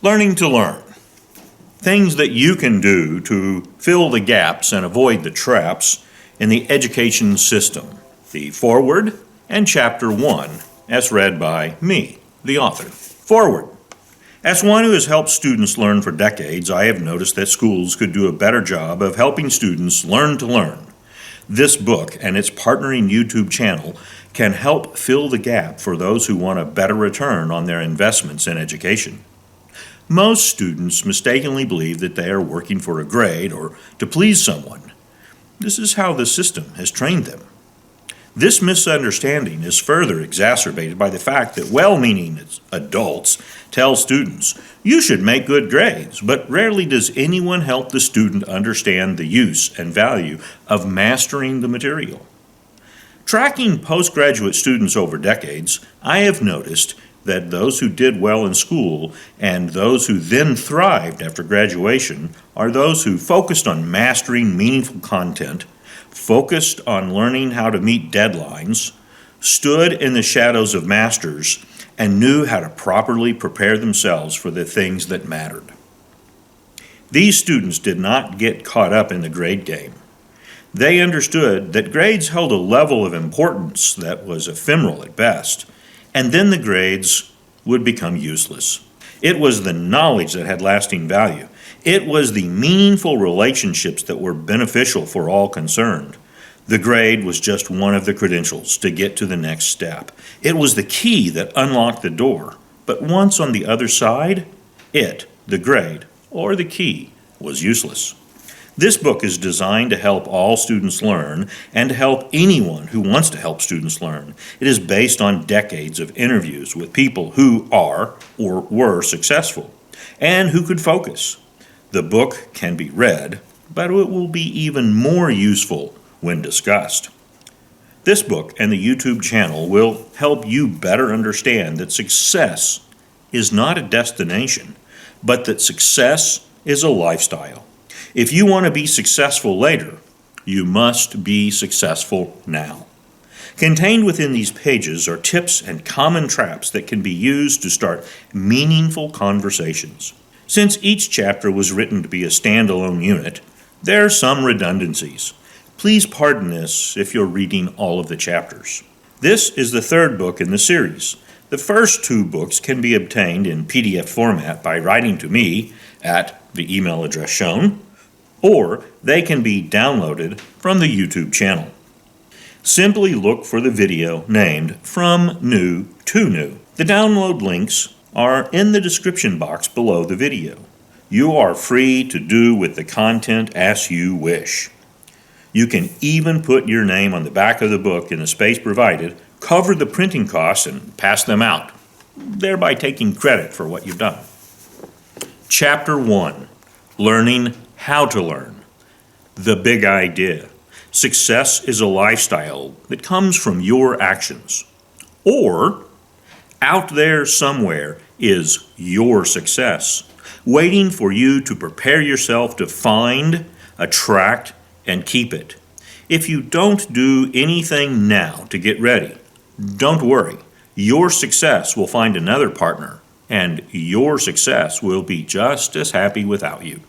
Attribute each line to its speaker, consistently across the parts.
Speaker 1: Learning to learn. Things that you can do to fill the gaps and avoid the traps in the education system. The foreword and chapter 1, as read by me, the author. Foreword. As one who has helped students learn for decades, I have noticed that schools could do a better job of helping students learn to learn. This book and its partnering YouTube channel can help fill the gap for those who want a better return on their investments in education. Most students mistakenly believe that they are working for a grade or to please someone. This is how the system has trained them. This misunderstanding is further exacerbated by the fact that well-meaning adults tell students, "You should make good grades," but rarely does anyone help the student understand the use and value of mastering the material. Tracking postgraduate students over decades, I have noticed that those who did well in school and those who then thrived after graduation are those who focused on mastering meaningful content, focused on learning how to meet deadlines, stood in the shadows of masters, and knew how to properly prepare themselves for the things that mattered. These students did not get caught up in the grade game. They understood that grades held a level of importance that was ephemeral at best, and then the grades would become useless. It was the knowledge that had lasting value. It was the meaningful relationships that were beneficial for all concerned. The grade was just one of the credentials to get to the next step. It was the key that unlocked the door. But once on the other side, the grade, or the key, was useless. This book is designed to help all students learn and to help anyone who wants to help students learn. It is based on decades of interviews with people who are or were successful and who could focus. The book can be read, but it will be even more useful when discussed. This book and the YouTube channel will help you better understand that success is not a destination, but that success is a lifestyle. If you want to be successful later, you must be successful now. Contained within these pages are tips and common traps that can be used to start meaningful conversations. Since each chapter was written to be a standalone unit, there are some redundancies. Please pardon this if you're reading all of the chapters. This is the third book in the series. The first two books can be obtained in PDF format by writing to me at the email address shown, or they can be downloaded from the YouTube channel. Simply look for the video named From New to New. The download links are in the description box below the video. You are free to do with the content as you wish. You can even put your name on the back of the book in the space provided, cover the printing costs, and pass them out, thereby taking credit for what you've done. Chapter 1, Learning How to Learn. The Big Idea. Success is a lifestyle that comes from your actions. Or, out there somewhere is your success, waiting for you to prepare yourself to find, attract, and keep it. If you don't do anything now to get ready, don't worry. Your success will find another partner, and your success will be just as happy without you.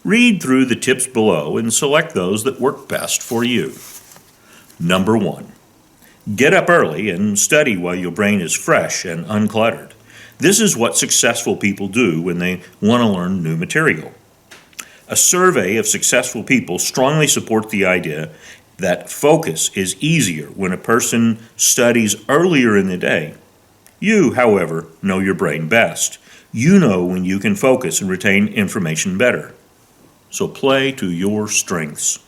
Speaker 1: Read through the tips below and select those that work best for you. Number 1. Get up early and study while your brain is fresh and uncluttered. This is what successful people do when they want to learn new material. A survey of successful people strongly supports the idea that focus is easier when a person studies earlier in the day. You, however, know your brain best. You know when you can focus and retain information better. So play to your strengths.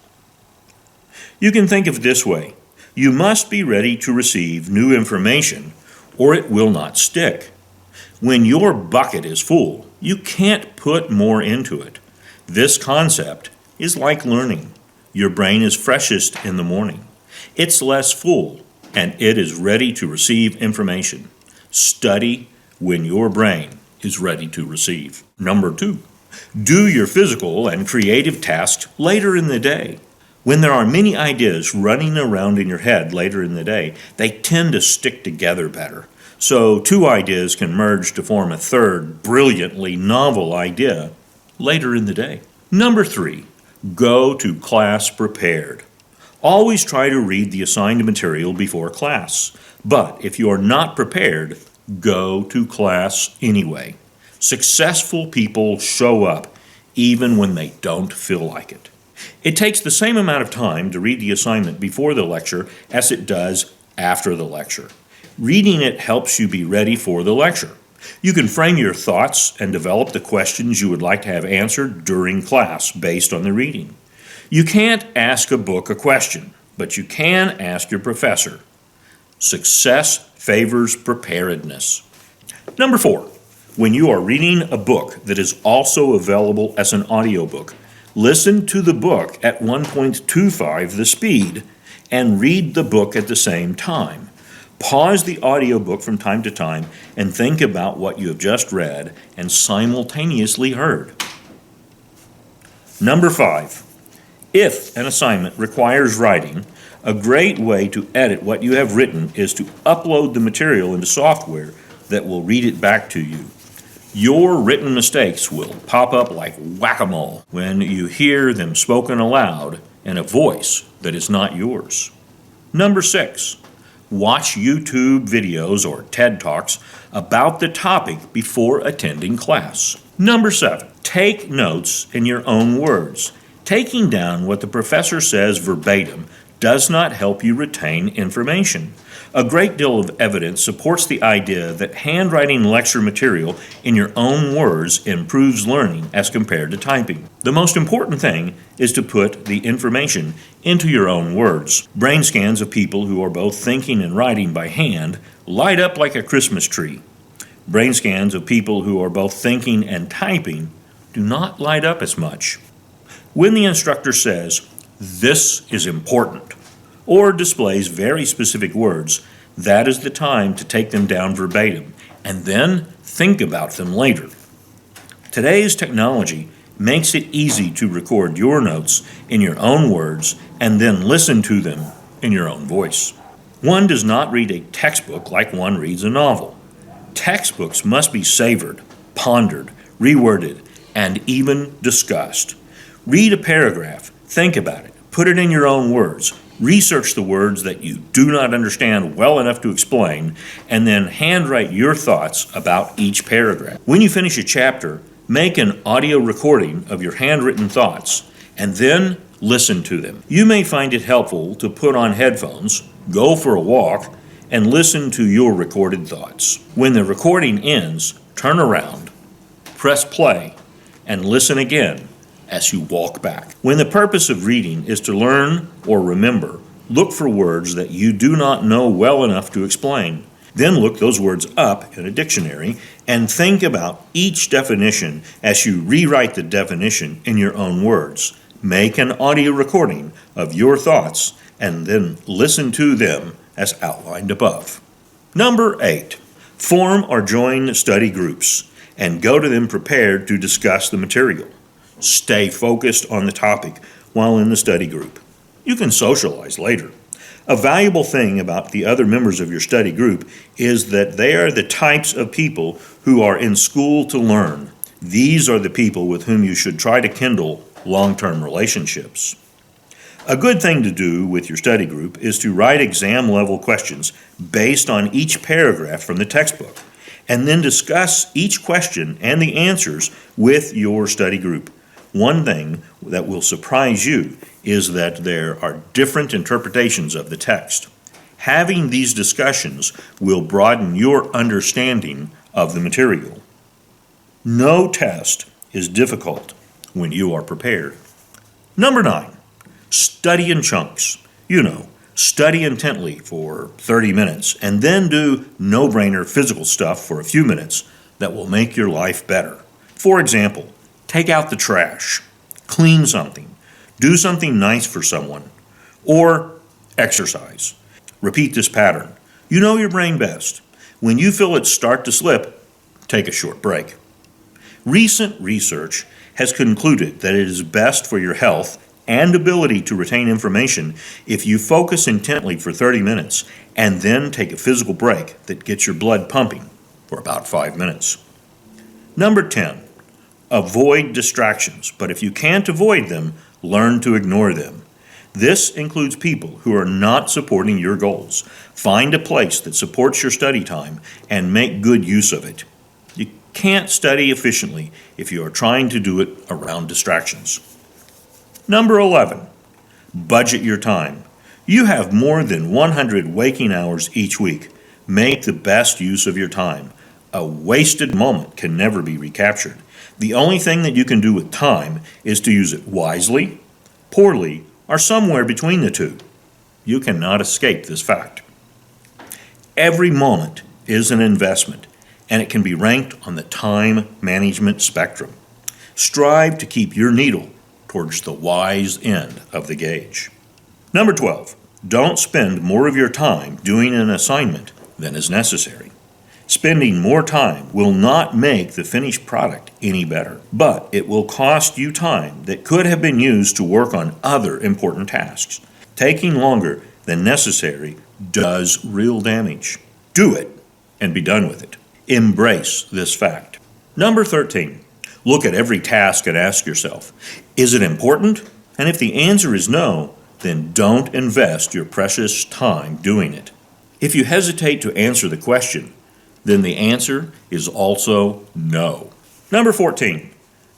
Speaker 1: You can think of it this way. You must be ready to receive new information or it will not stick. When your bucket is full, you can't put more into it. This concept is like learning. Your brain is freshest in the morning. It's less full, and it is ready to receive information. Study when your brain is ready to receive. Number 2, do your physical and creative tasks later in the day. When there are many ideas running around in your head later in the day, they tend to stick together better. so two ideas can merge to form a third, brilliantly novel idea later in the day. Number 3, go to class prepared. Always try to read the assigned material before class, but if you are not prepared, go to class anyway. Successful people show up even when they don't feel like it. It takes the same amount of time to read the assignment before the lecture as it does after the lecture. Reading it helps you be ready for the lecture. You can frame your thoughts and develop the questions you would like to have answered during class based on the reading. You can't ask a book a question, but you can ask your professor. Success favors preparedness. Number 4, when you are reading a book that is also available as an audiobook, listen to the book at 1.25 the speed and read the book at the same time. Pause the audiobook from time to time and think about what you have just read and simultaneously heard. Number 5, if an assignment requires writing, a great way to edit what you have written is to upload the material into software that will read it back to you. Your written mistakes will pop up like whack-a-mole when you hear them spoken aloud in a voice that is not yours. Number 6, watch YouTube videos or TED Talks about the topic before attending class. Number 7, take notes in your own words. Taking down what the professor says verbatim does not help you retain information. A great deal of evidence supports the idea that handwriting lecture material in your own words improves learning as compared to typing. The most important thing is to put the information into your own words. Brain scans of people who are both thinking and writing by hand light up like a Christmas tree. Brain scans of people who are both thinking and typing do not light up as much. When the instructor says, "This is important," or displays very specific words, that is the time to take them down verbatim, and then think about them later. Today's technology makes it easy to record your notes in your own words and then listen to them in your own voice. One does not read a textbook like one reads a novel. Textbooks must be savored, pondered, reworded, and even discussed. Read a paragraph, think about it, put it in your own words, research the words that you do not understand well enough to explain, and then handwrite your thoughts about each paragraph. When you finish a chapter, make an audio recording of your handwritten thoughts, and then listen to them. You may find it helpful to put on headphones, go for a walk, and listen to your recorded thoughts. When the recording ends, turn around, press play, and listen again as you walk back. When the purpose of reading is to learn or remember, look for words that you do not know well enough to explain. Then look those words up in a dictionary and think about each definition as you rewrite the definition in your own words. Make an audio recording of your thoughts and then listen to them as outlined above. Number 8, form or join study groups and go to them prepared to discuss the material. Stay focused on the topic while in the study group. You can socialize later. A valuable thing about the other members of your study group is that they are the types of people who are in school to learn. These are the people with whom you should try to kindle long-term relationships. A good thing to do with your study group is to write exam-level questions based on each paragraph from the textbook, and then discuss each question and the answers with your study group. One thing that will surprise you is that there are different interpretations of the text. Having these discussions will broaden your understanding of the material. No test is difficult when you are prepared. Number 9, study in chunks. Study intently for 30 minutes and then do no-brainer physical stuff for a few minutes that will make your life better. For example, take out the trash, clean something, do something nice for someone, or exercise. Repeat this pattern. You know your brain best. When you feel it start to slip, take a short break. Recent research has concluded that it is best for your health and ability to retain information if you focus intently for 30 minutes and then take a physical break that gets your blood pumping for about 5 minutes. Number 10, avoid distractions, but if you can't avoid them, learn to ignore them. This includes people who are not supporting your goals. Find a place that supports your study time and make good use of it. You can't study efficiently if you are trying to do it around distractions. Number 11, budget your time. You have more than 100 waking hours each week. Make the best use of your time. A wasted moment can never be recaptured. The only thing that you can do with time is to use it wisely, poorly, or somewhere between the two. You cannot escape this fact. Every moment is an investment, and it can be ranked on the time management spectrum. Strive to keep your needle towards the wise end of the gauge. Number 12, don't spend more of your time doing an assignment than is necessary. Spending more time will not make the finished product any better, but it will cost you time that could have been used to work on other important tasks. Taking longer than necessary does real damage. Do it and be done with it. Embrace this fact. Number 13, look at every task and ask yourself, is it important? And if the answer is no, then don't invest your precious time doing it. If you hesitate to answer the question, then the answer is also no. Number 14,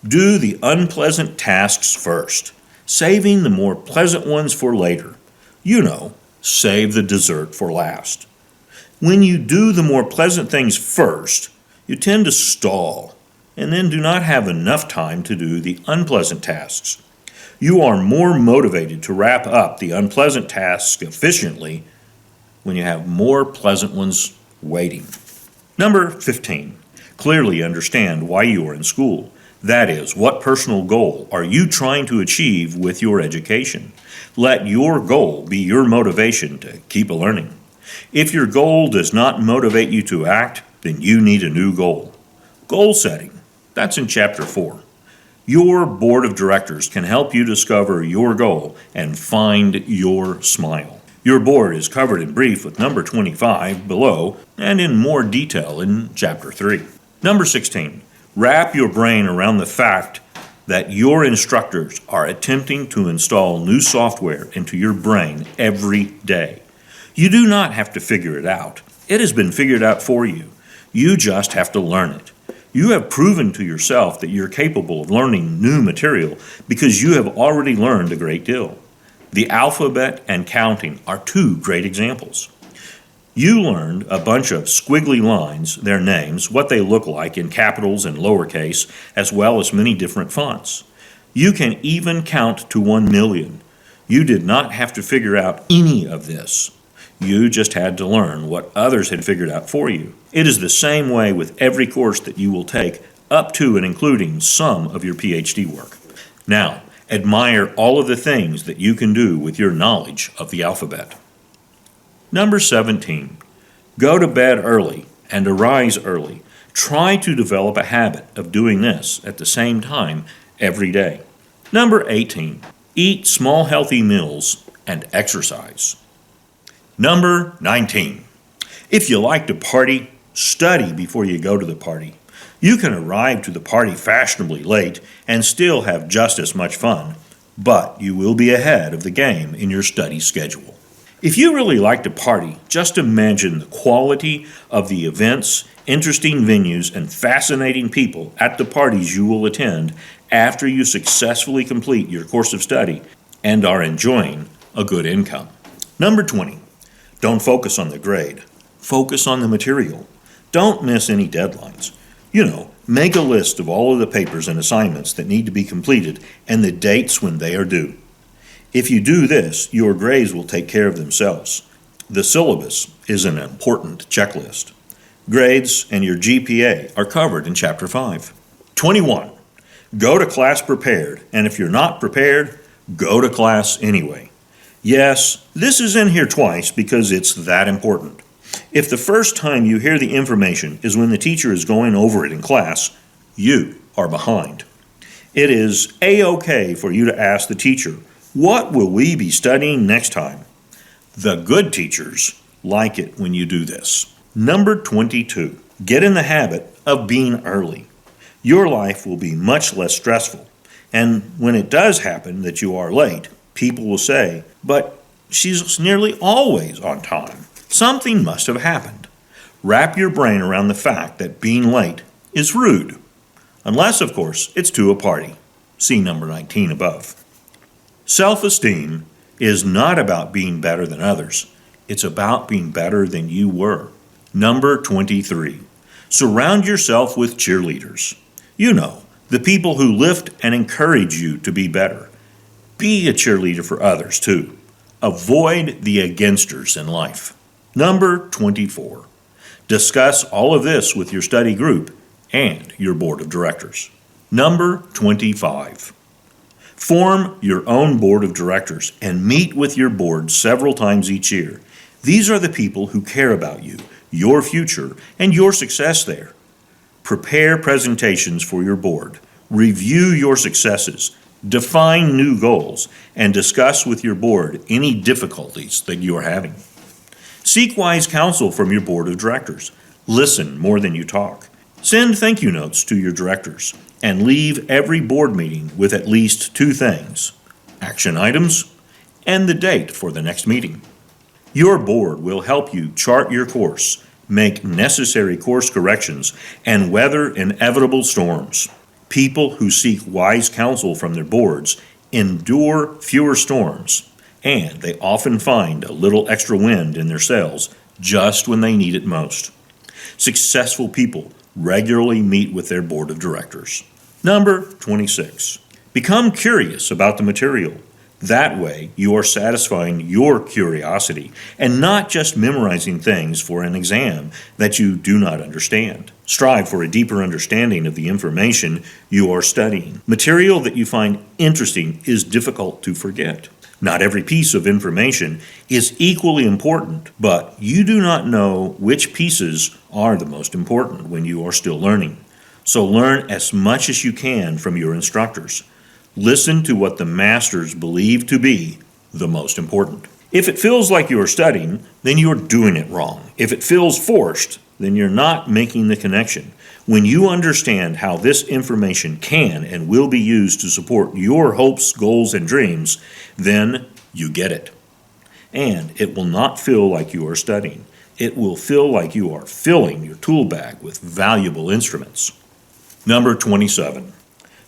Speaker 1: do the unpleasant tasks first, saving the more pleasant ones for later. You know, save the dessert for last. When you do the more pleasant things first, you tend to stall and then do not have enough time to do the unpleasant tasks. You are more motivated to wrap up the unpleasant tasks efficiently when you have more pleasant ones waiting. Number 15, clearly understand why you are in school. That is, what personal goal are you trying to achieve with your education? Let your goal be your motivation to keep learning. If your goal does not motivate you to act, then you need a new goal. Goal setting, that's in Chapter 4. Your board of directors can help you discover your goal and find your smile. Your board is covered in brief with number 25 below and in more detail in Chapter 3. Number 16, wrap your brain around the fact that your instructors are attempting to install new software into your brain every day. You do not have to figure it out. It has been figured out for you. You just have to learn it. You have proven to yourself that you're capable of learning new material because you have already learned a great deal. The alphabet and counting are two great examples. You learned a bunch of squiggly lines, their names, what they look like in capitals and lowercase, as well as many different fonts. You can even count to 1 million. You did not have to figure out any of this. You just had to learn what others had figured out for you. It is the same way with every course that you will take, up to and including some of your PhD work. Now, admire all of the things that you can do with your knowledge of the alphabet. Number 17, go to bed early and arise early. Try to develop a habit of doing this at the same time every day. Number 18, eat small healthy meals and exercise. Number 19, if you like to party, study before you go to the party. You can arrive to the party fashionably late and still have just as much fun, but you will be ahead of the game in your study schedule. If you really like to party, just imagine the quality of the events, interesting venues, and fascinating people at the parties you will attend after you successfully complete your course of study and are enjoying a good income. Number 20, don't focus on the grade. Focus on the material. Don't miss any deadlines. Make a list of all of the papers and assignments that need to be completed and the dates when they are due. If you do this, your grades will take care of themselves. The syllabus is an important checklist. Grades and your GPA are covered in Chapter 5. 21. Go to class prepared, and if you're not prepared, go to class anyway. Yes, this is in here twice because it's that important. If the first time you hear the information is when the teacher is going over it in class, you are behind. It is A-OK for you to ask the teacher What will we be studying next time? The good teachers like it when you do this. Number 22, get in the habit of being early. Your life will be much less stressful, and when it does happen that you are late, people will say, "But she's nearly always on time." Something must have happened. Wrap your brain around the fact that being late is rude. Unless, of course, it's to a party. See number 19 above. Self-esteem is not about being better than others. It's about being better than you were. Number 23. Surround yourself with cheerleaders. You know, the people who lift and encourage you to be better. Be a cheerleader for others, too. Avoid the againsters in life. Number 24. Discuss all of this with your study group and your board of directors. Number 25. Form your own board of directors and meet with your board several times each year. These are the people who care about you, your future, and your success there. Prepare presentations for your board. Review your successes. Define new goals and discuss with your board any difficulties that you are having. Seek wise counsel from your board of directors. Listen more than you talk. Send thank you notes to your directors and leave every board meeting with at least 2 things: action items and the date for the next meeting. Your board will help you chart your course, make necessary course corrections, and weather inevitable storms. People who seek wise counsel from their boards endure fewer storms, and they often find a little extra wind in their sails just when they need it most. Successful people regularly meet with their board of directors. Number 26. Become curious about the material. That way, you are satisfying your curiosity and not just memorizing things for an exam that you do not understand. Strive for a deeper understanding of the information you are studying. Material that you find interesting is difficult to forget. Not every piece of information is equally important, but you do not know which pieces are the most important when you are still learning. So learn as much as you can from your instructors. Listen to what the masters believe to be the most important. If it feels like you are studying, then you are doing it wrong. If it feels forced, then you're not making the connection. When you understand how this information can and will be used to support your hopes, goals, and dreams, then you get it. And it will not feel like you are studying. It will feel like you are filling your tool bag with valuable instruments. Number 27.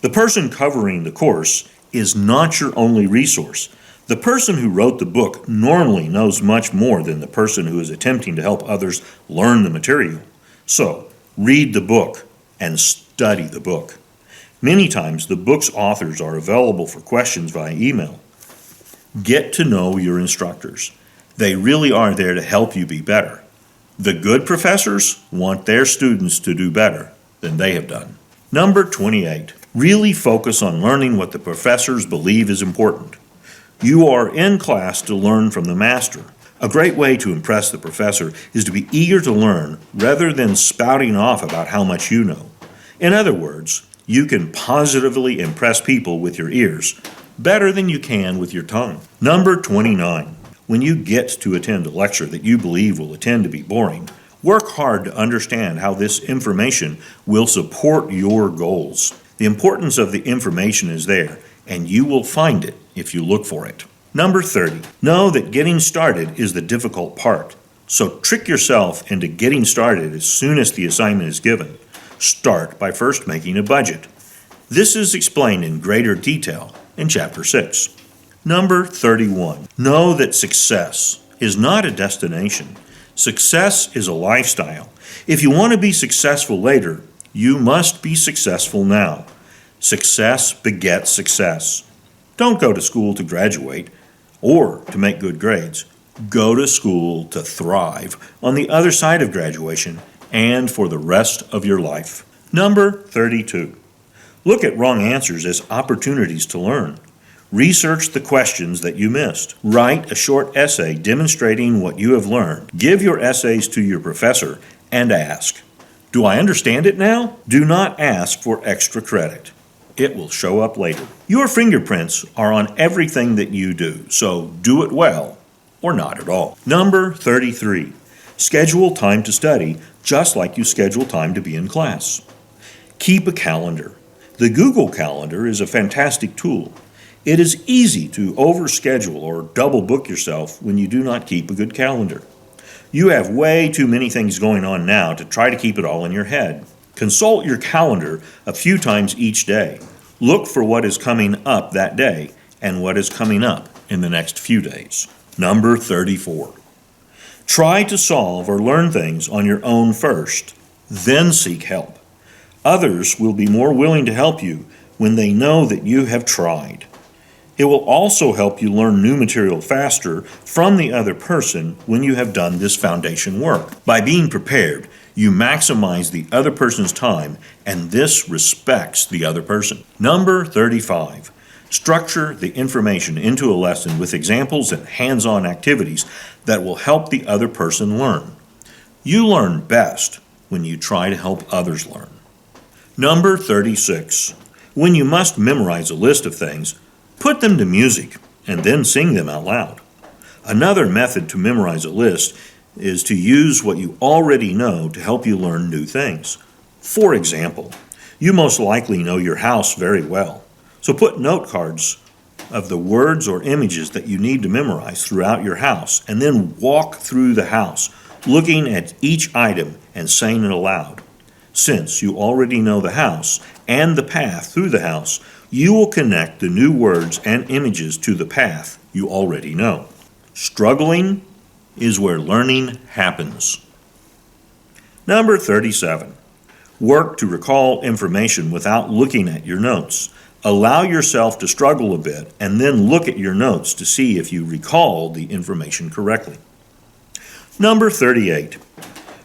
Speaker 1: The person covering the course is not your only resource. The person who wrote the book normally knows much more than the person who is attempting to help others learn the material. So, read the book and study the book. Many times, the book's authors are available for questions via email. Get to know your instructors. They really are there to help you be better. The good professors want their students to do better than they have done. Number 28. Really focus on learning what the professors believe is important. You are in class to learn from the master. A great way to impress the professor is to be eager to learn rather than spouting off about how much you know. In other words, you can positively impress people with your ears better than you can with your tongue. Number 29. When you get to attend a lecture that you believe will tend to be boring, work hard to understand how this information will support your goals. The importance of the information is there, and you will find it if you look for it. Number 30. Know that getting started is the difficult part. So trick yourself into getting started as soon as the assignment is given. Start by first making a budget. This is explained in greater detail in Chapter 6. Number 31. Know that success is not a destination. Success is a lifestyle. If you want to be successful later, you must be successful now. Success begets success. Don't go to school to graduate or to make good grades. Go to school to thrive on the other side of graduation and for the rest of your life. Number 32. Look at wrong answers as opportunities to learn. Research the questions that you missed. Write a short essay demonstrating what you have learned. Give your essays to your professor and ask, "Do I understand it now?" Do not ask for extra credit. it will show up later. Your fingerprints are on everything that you do, so do it well or not at all. Number 33. Schedule time to study just like you schedule time to be in class. Keep a calendar. The Google Calendar is a fantastic tool. It is easy to overschedule or double book yourself when you do not keep a good calendar. You have way too many things going on now to try to keep it all in your head. Consult your calendar a few times each day. Look for what is coming up that day and what is coming up in the next few days. Number 34. Try to solve or learn things on your own first, then seek help. Others will be more willing to help you when they know that you have tried. It will also help you learn new material faster from the other person when you have done this foundation work. By being prepared, you maximize the other person's time, and this respects the other person. Number 35. Structure the information into a lesson with examples and hands-on activities that will help the other person learn. You learn best when you try to help others learn. Number 36. When you must memorize a list of things, put them to music and then sing them out loud. Another method to memorize a list is to use what you already know to help you learn new things. For example, you most likely know your house very well. So put note cards of the words or images that you need to memorize throughout your house, and then walk through the house, looking at each item and saying it aloud. Since you already know the house and the path through the house, you will connect the new words and images to the path you already know. Struggling is where learning happens. Number 37. Work to recall information without looking at your notes. Allow yourself to struggle a bit and then look at your notes to see if you recall the information correctly. Number 38.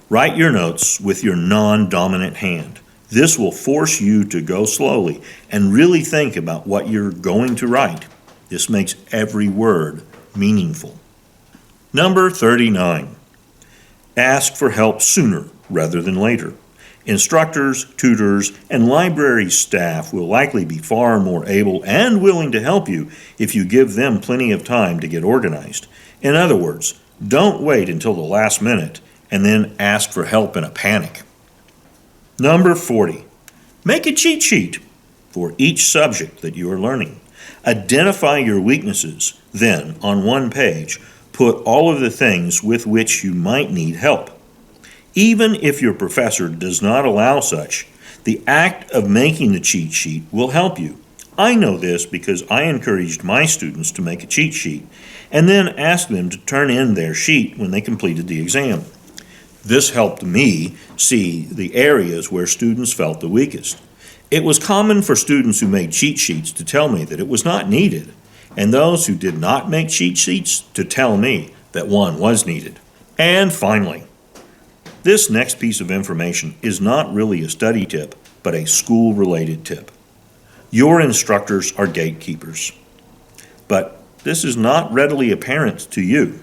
Speaker 1: Write your notes with your non-dominant hand. This will force you to go slowly and really think about what you're going to write. This makes every word meaningful. Number 39. Ask for help sooner rather than later. Instructors, tutors, and library staff will likely be far more able and willing to help you if you give them plenty of time to get organized. In other words, don't wait until the last minute and then ask for help in a panic. Number 40. Make a cheat sheet for each subject that you are learning. Identify your weaknesses. Then, on one page, put all of the things with which you might need help. Even if your professor does not allow such, the act of making the cheat sheet will help you. I know this because I encouraged my students to make a cheat sheet and then asked them to turn in their sheet when they completed the exam. This helped me see the areas where students felt the weakest. It was common for students who made cheat sheets to tell me that it was not needed, and those who did not make cheat sheets to tell me that one was needed. And finally, this next piece of information is not really a study tip, but a school-related tip. Your instructors are gatekeepers, but this is not readily apparent to you.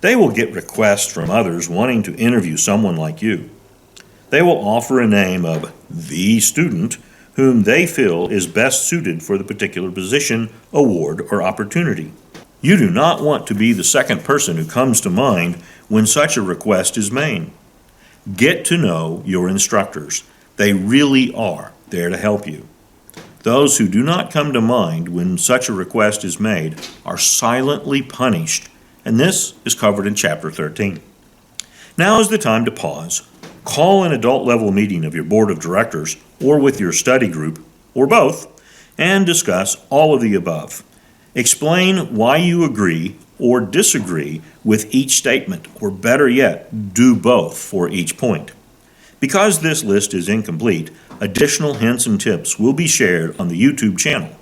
Speaker 1: They will get requests from others wanting to interview someone like you. They will offer a name of the student whom they feel is best suited for the particular position, award, or opportunity. You do not want to be the second person who comes to mind when such a request is made. Get to know your instructors. They really are there to help you. Those who do not come to mind when such a request is made are silently punished, and this is covered in Chapter 13. Now is the time to pause. Call an adult-level meeting of your board of directors or with your study group, or both, and discuss all of the above. Explain why you agree or disagree with each statement, or better yet, do both for each point. Because this list is incomplete, additional hints and tips will be shared on the YouTube channel.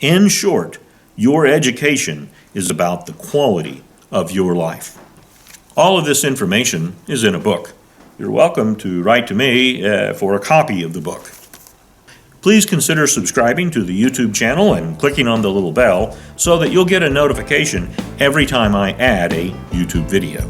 Speaker 1: In short, your education is about the quality of your life. All of this information is in a book. You're welcome to write to me for a copy of the book. Please consider subscribing to the YouTube channel and clicking on the little bell so that you'll get a notification every time I add a YouTube video.